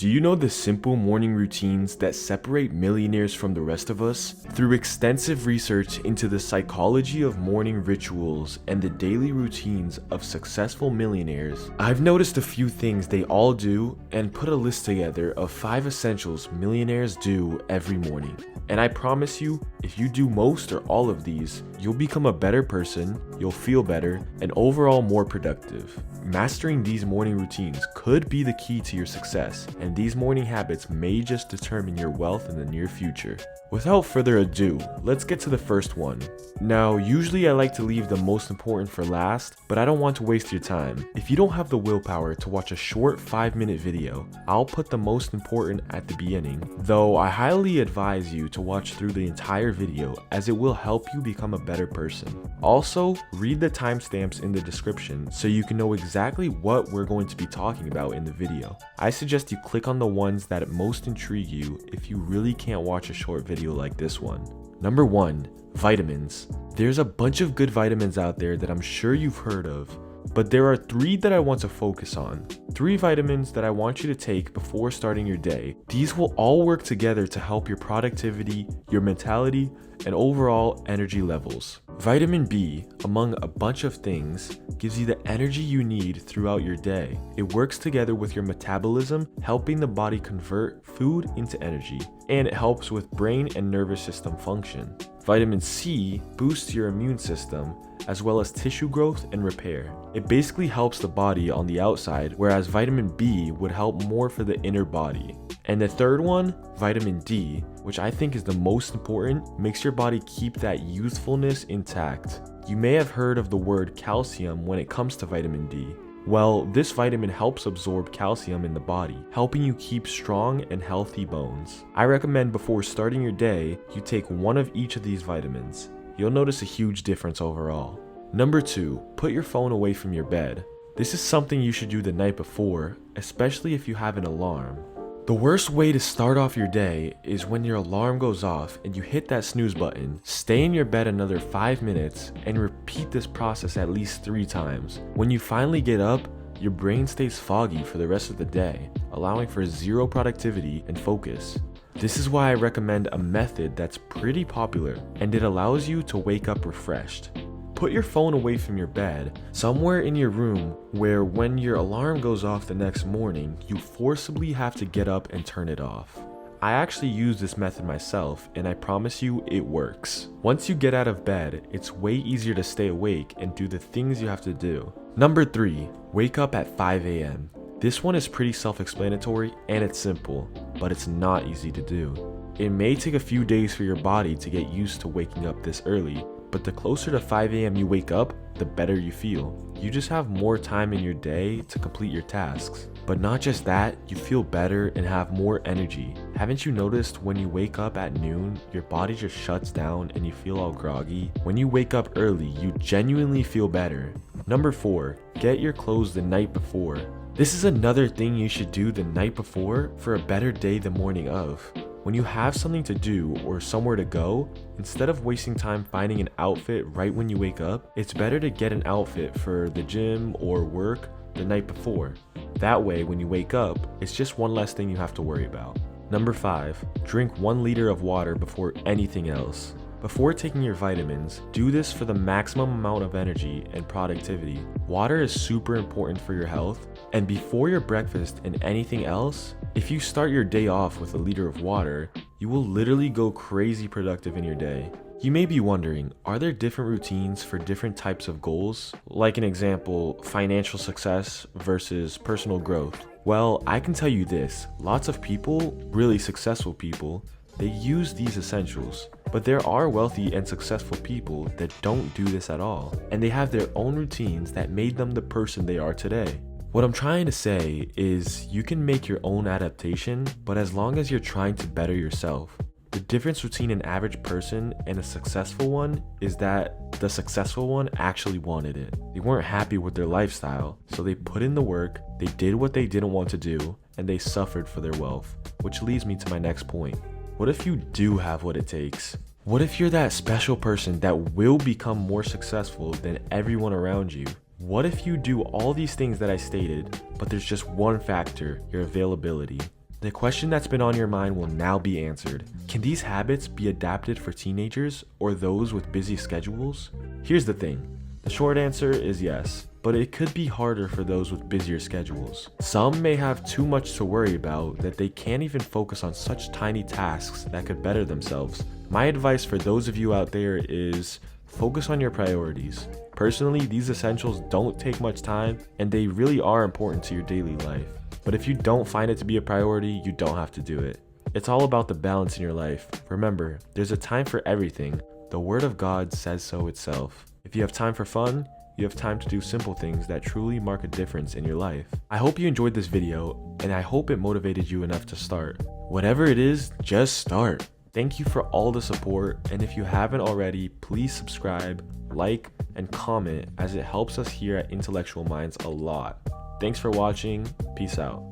Do you know the simple morning routines that separate millionaires from the rest of us? Through extensive research into the psychology of morning rituals and the daily routines of successful millionaires, I've noticed a few things they all do and put a list together of 5 essentials millionaires do every morning. And I promise you, if you do most or all of these, you'll become a better person, you'll feel better, and overall more productive. Mastering these morning routines could be the key to your success, and these morning habits may just determine your wealth in the near future. Without further ado, let's get to the first one. Now, usually I like to leave the most important for last, but I don't want to waste your time. If you don't have the willpower to watch a short 5-minute video, I'll put the most important at the beginning, though I highly advise you to watch through the entire video as it will help you become a better person. Also, read the timestamps in the description so you can know exactly what we're going to be talking about in the video. I suggest you click on the ones that most intrigue you if you really can't watch a short video like this one. Number 1. Vitamins. There's a bunch of good vitamins out there that I'm sure you've heard of, but there are 3 that I want to focus on. 3 vitamins that I want you to take before starting your day. These will all work together to help your productivity, your mentality, and overall energy levels. Vitamin B, among a bunch of things, gives you the energy you need throughout your day. It works together with your metabolism, helping the body convert food into energy, and it helps with brain and nervous system function. Vitamin C boosts your immune system, as well as tissue growth and repair. It basically helps the body on the outside, whereas vitamin B would help more for the inner body. And the third one, vitamin D, which I think is the most important, makes your body keep that youthfulness intact. You may have heard of the word calcium when it comes to vitamin D. Well, this vitamin helps absorb calcium in the body, helping you keep strong and healthy bones. I recommend before starting your day, you take one of each of these vitamins. You'll notice a huge difference overall. Number 2, put your phone away from your bed. This is something you should do the night before, especially if you have an alarm. The worst way to start off your day is when your alarm goes off and you hit that snooze button. Stay in your bed another 5 minutes and repeat this process at least 3 times. When you finally get up, your brain stays foggy for the rest of the day, allowing for zero productivity and focus. This is why I recommend a method that's pretty popular, and it allows you to wake up refreshed. Put your phone away from your bed, somewhere in your room where when your alarm goes off the next morning, you forcibly have to get up and turn it off. I actually use this method myself, and I promise you it works. Once you get out of bed, it's way easier to stay awake and do the things you have to do. Number 3, wake up at 5 a.m. This one is pretty self-explanatory and it's simple, but it's not easy to do. It may take a few days for your body to get used to waking up this early, but the closer to 5 a.m. you wake up, the better you feel. You just have more time in your day to complete your tasks. But not just that, you feel better and have more energy. Haven't you noticed when you wake up at noon, your body just shuts down and you feel all groggy? When you wake up early, you genuinely feel better. Number 4, get your clothes the night before. This is another thing you should do the night before for a better day the morning of. When you have something to do or somewhere to go, instead of wasting time finding an outfit right when you wake up, it's better to get an outfit for the gym or work the night before. That way, when you wake up, it's just one less thing you have to worry about. Number 5, drink 1 liter of water before anything else. Before taking your vitamins, do this for the maximum amount of energy and productivity. Water is super important for your health, and before your breakfast and anything else, if you start your day off with a liter of water, you will literally go crazy productive in your day. You may be wondering, are there different routines for different types of goals? Like an example, financial success versus personal growth. Well, I can tell you this, lots of people, really successful people, they use these essentials. But there are wealthy and successful people that don't do this at all, and they have their own routines that made them the person they are today. What I'm trying to say is you can make your own adaptation, but as long as you're trying to better yourself. The difference between an average person and a successful one is that the successful one actually wanted it. They weren't happy with their lifestyle, so they put in the work, they did what they didn't want to do, and they suffered for their wealth. Which leads me to my next point. What if you do have what it takes? What if you're that special person that will become more successful than everyone around you? What if you do all these things that I stated, but there's just one factor, your availability? The question that's been on your mind will now be answered. Can these habits be adapted for teenagers or those with busy schedules? Here's the thing. The short answer is yes, but it could be harder for those with busier schedules. Some may have too much to worry about that they can't even focus on such tiny tasks that could better themselves. My advice for those of you out there is focus on your priorities. Personally, these essentials don't take much time and they really are important to your daily life. But if you don't find it to be a priority, you don't have to do it. It's all about the balance in your life. Remember, there's a time for everything. The Word of God says so itself. If you have time for fun, you have time to do simple things that truly mark a difference in your life. I hope you enjoyed this video, and I hope it motivated you enough to start. Whatever it is, just start. Thank you for all the support, and if you haven't already, please subscribe, like, and comment as it helps us here at Intellectual Minds a lot. Thanks for watching. Peace out.